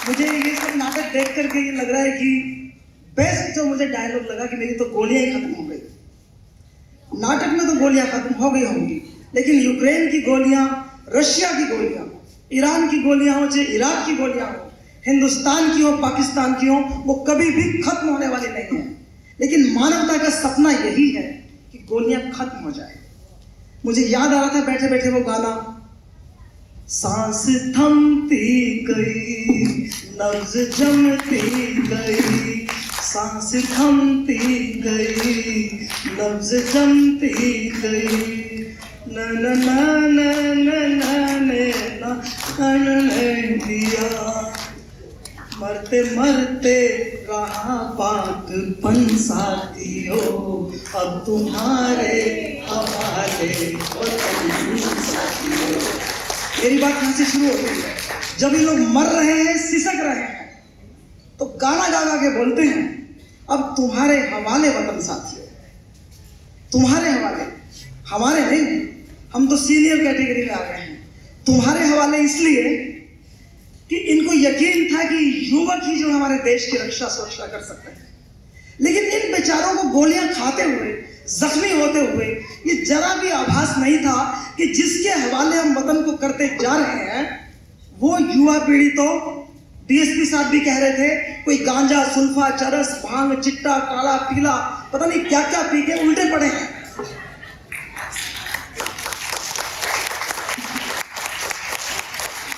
मुझे ये सब नाटक देख करके ये लग रहा है कि बेस्ट जो मुझे डायलॉग लगा कि मेरी तो गोलियां ही खत्म हो गई। नाटक में तो गोलियां खत्म हो गई होंगी, लेकिन यूक्रेन की गोलियां, रशिया की गोलियां, ईरान की गोलियां हो, चाहे इराक की गोलियां हो, हिंदुस्तान की हो, पाकिस्तान की हो, वो कभी भी खत्म होने वाली नहीं है। लेकिन मानवता का सपना यही है कि गोलियां खत्म हो जाए। मुझे याद आ रहा था बैठे बैठे वो गाना, सांस थमती गई, नब्ज जमती गई, सांस थमती गई, नब्ज जमती गई, न न न न न न न दिया, मरते मरते रहा पाकपन साथियों, अब तुम्हारे हवाले साथियों। मेरी बात यहाँ से शुरू होती है। जब ये लोग मर रहे हैं, सिसक रहे हैं, तो गाना गा गा के बोलते हैं, अब तुम्हारे हवाले वतन साथियों, तुम्हारे हवाले, हमारे नहीं, हम तो सीनियर कैटेगरी में आ गए हैं। तुम्हारे हवाले इसलिए कि इनको यकीन था कि युवक ही जो हमारे देश की रक्षा सुरक्षा कर सकते हैं। लेकिन इन बेचारों को गोलियां खाते हुए, जख्मी होते हुए ये जरा भी आभास नहीं था कि जिसके हवाले हम वतन को करते जा रहे हैं, वो युवा पीढ़ी तो डीएसपी साहब भी कह रहे थे, कोई गांजा, सुल्फा, चरस, भांग, चिट्टा, काला, पीला, पता नहीं क्या क्या पी के उल्टे पड़े हैं।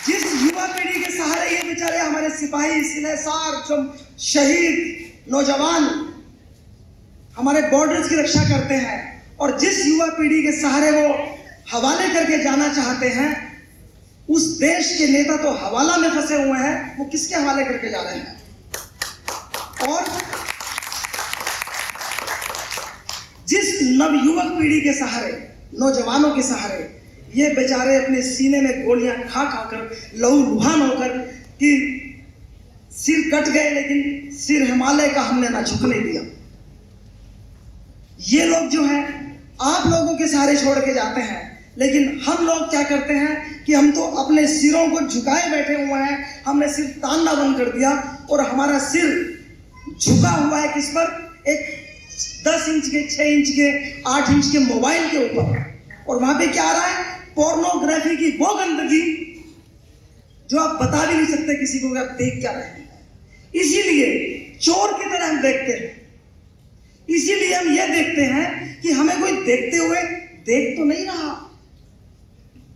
जिस युवा पीढ़ी के सहारे ये बेचारे हमारे सिपाही, सिलहसार, शहीद नौजवान हमारे बॉर्डर्स की रक्षा करते हैं, और जिस युवा पीढ़ी के सहारे वो हवाले करके जाना चाहते हैं, उस देश के नेता तो हवाला में फंसे हुए हैं, वो किसके हवाले करके जा रहे हैं। और जिस नवयुवक पीढ़ी के सहारे, नौजवानों के सहारे ये बेचारे अपने सीने में गोलियां खा खा कर लहूलुहान होकर कि सिर कट गए, लेकिन सिर हिमालय का हमने ना झुकने दिया। ये लोग जो है आप लोगों के सहारे छोड़ के जाते हैं, लेकिन हम लोग क्या करते हैं कि हम तो अपने सिरों को झुकाए बैठे हुए हैं। हमने सिर तानना बंद कर दिया और हमारा सिर झुका हुआ है किस पर? एक 10 इंच के, 6 इंच के, 8 इंच के मोबाइल के ऊपर। और वहां पे क्या आ रहा है? पोर्नोग्राफी की वो गंदगी जो आप बता भी नहीं सकते किसी को कि आप देख क्या रहे हैं। इसीलिए चोर की तरह हम देखते हैं, इसीलिए हम ये देखते हैं कि हमें कोई देखते हुए देख तो नहीं रहा।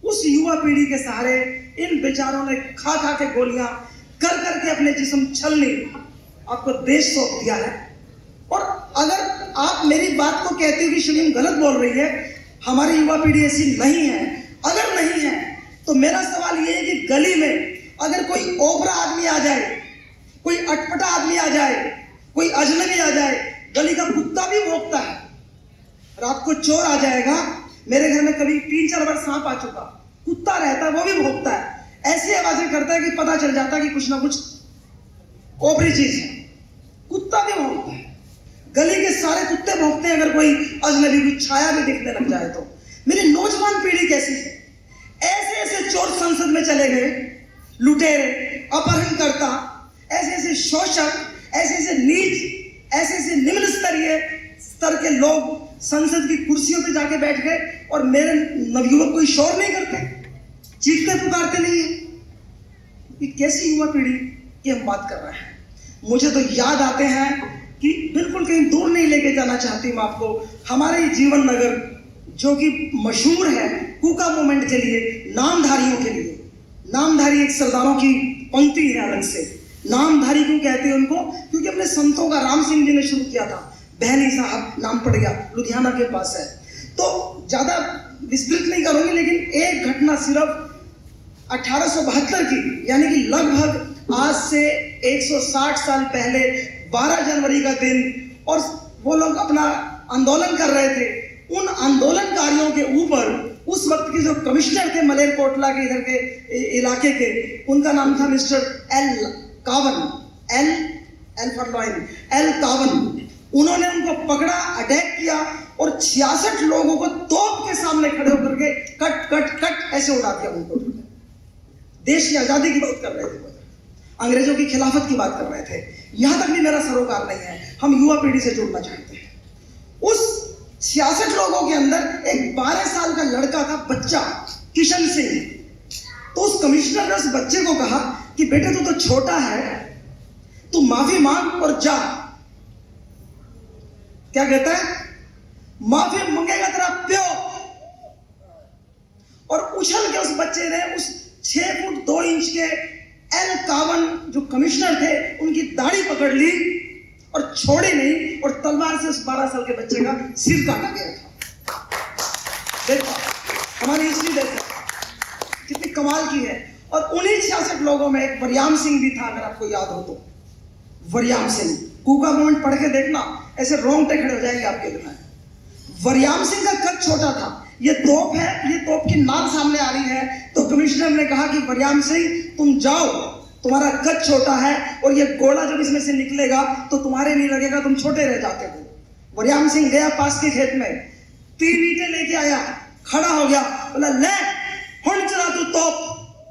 उस युवा पीढ़ी के सहारे इन बेचारों ने खा खा के गोलियां कर करके अपने जिस्म छलनी आपको देश सौंप दिया है। और अगर आप मेरी बात को कहते हो कि शमीम गलत बोल रही है, हमारी युवा पीढ़ी ऐसी नहीं है, अगर नहीं है तो मेरा सवाल ये है कि गली में अगर कोई ओबरा आदमी आ जाए, कोई अटपटा आदमी आ जाए, कोई अजनबी आ जाए, गली का कुत्ता भी भौंकता है। रात को चोर आ जाएगा, मेरे घर में कभी 3-4 बार सांप आ चुका, कुत्ता रहता है वो भी भौंकता है, ऐसी आवाजें करता है कि पता चल जाता है कि कुछ ना कुछ ओपरी चीज है। कुत्ता भी भौंकता है, गली के सारे कुत्ते भौंकते हैं अगर कोई अजनबी की छाया भी दिखने लग जाए तो। मेरी नौजवान पीढ़ी कैसी है? ऐसे ऐसे चोर संसद में चले गए, लुटेरे, अपहरणकर्ता, ऐसे ऐसे शोषक, ऐसे ऐसे नीच, ऐसे ऐसे निम्न स्तर के लोग संसद की कुर्सियों पे जाके बैठ गए, और मेरे नवयुवक कोई शोर नहीं करते, चीखते पुकारते नहीं है। ये कैसी युवा पीढ़ी की हम बात कर रहे हैं? मुझे तो याद आते हैं कि बिल्कुल कहीं दूर नहीं लेके जाना चाहती मैं आपको, हमारे जीवन नगर जो कि मशहूर है कूका मूवमेंट के लिए, नामधारियों के लिए। नामधारी एक सरदारों की पंक्ति है अलग से। नामधारी क्यों कहते हैं उनको? क्योंकि अपने संतों का राम सिंह जी ने शुरू किया था, बहनी साहब नाम पड़ गया, लुधियाना के पास है। तो ज्यादा विस्तृत नहीं करूंगी, लेकिन एक घटना सिर्फ 1872 की, यानी कि लगभग आज से 160 साल पहले 12 जनवरी का दिन, और वो लोग अपना आंदोलन कर रहे थे। उन आंदोलनकारियों के ऊपर उस वक्त के जो कमिश्नर थे मलेरकोटला के इधर के इलाके के, उनका नाम था मिस्टर एल कावन, एल फॉर लॉयन, एल कावन। उन्होंने उनको पकड़ा, अटैक किया और 66 लोगों को तोप के सामने खड़े होकर के कट कट कट ऐसे उड़ा दिया उनको। देश की आजादी की बात कर रहे थे। अंग्रेजों की खिलाफत की बात कर रहे थे। यहां तक भी मेरा सरोकार नहीं है, हम युवा पीढ़ी से जुड़ना चाहते हैं। उस 66 लोगों के अंदर एक 12 साल का लड़का था, बच्चा किशन सिंह। तो उस कमिश्नर ने उस बच्चे को कहा कि बेटे तू तो छोटा है, तू माफी मांग और जा। क्या कहता है? माफी मांगेगा तेरा प्यो। और उछल के उस बच्चे ने उस 6 फुट 2 इंच के एल कावन जो कमिश्नर थे उनकी दाढ़ी पकड़ ली और छोड़ी नहीं, और तलवार से उस 12 साल के बच्चे का सिर काटा गया था। देखो हमारी हिस्ट्री देखो कितनी कमाल की है। और उन्हीं 66 लोगों में एक वरियाम सिंह भी था, अगर आपको याद हो तो। वरियाम सिंह, कूका मूवमेंट पढ़ के देखना, ऐसे रोंगटे खड़े हो जाएंगे आपके दिमाग। वरियाम सिंह का कद छोटा था। ये तोप है, ये तोप की नाक सामने आ रही है, तो कमिश्नर ने कहा कि वरियाम सिंह तुम जाओ, तुम्हारा कद छोटा है और ये गोला जब इसमें से निकलेगा तो तुम्हारे नहीं लगेगा, तुम छोटे रह जाते हो। वरियाम सिंह गया पास के खेत में, 3 ईंटें लेके आया, खड़ा हो गया, बोला ले हुण चला तू तोप,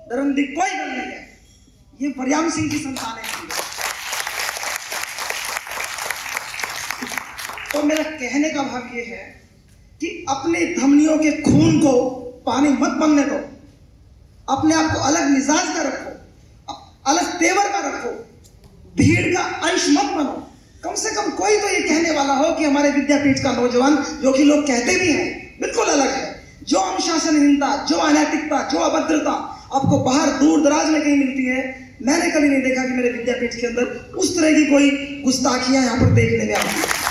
धर्म दी कोई गल नहीं है। ये वरियाम सिंह की संतान है। तो मेरा कहने का भाव ये है कि अपने धमनियों के खून को पानी मत बनने दो, अपने आप को अलग मिजाज का रखो, अलग तेवर का रखो, भीड़ का अंश मत बनो। कम से कम कोई तो ये कहने वाला हो कि हमारे विद्यापीठ का नौजवान, जो कि लोग कहते भी हैं, बिल्कुल अलग है। जो अनुशासनहीनता, जो अनैतिकता, जो अभद्रता आपको बाहर दूर दराज में कहीं मिलती है, मैंने कभी नहीं देखा कि मेरे विद्यापीठ के अंदर उस तरह की कोई गुस्ताखियां यहां पर देखने में आती है।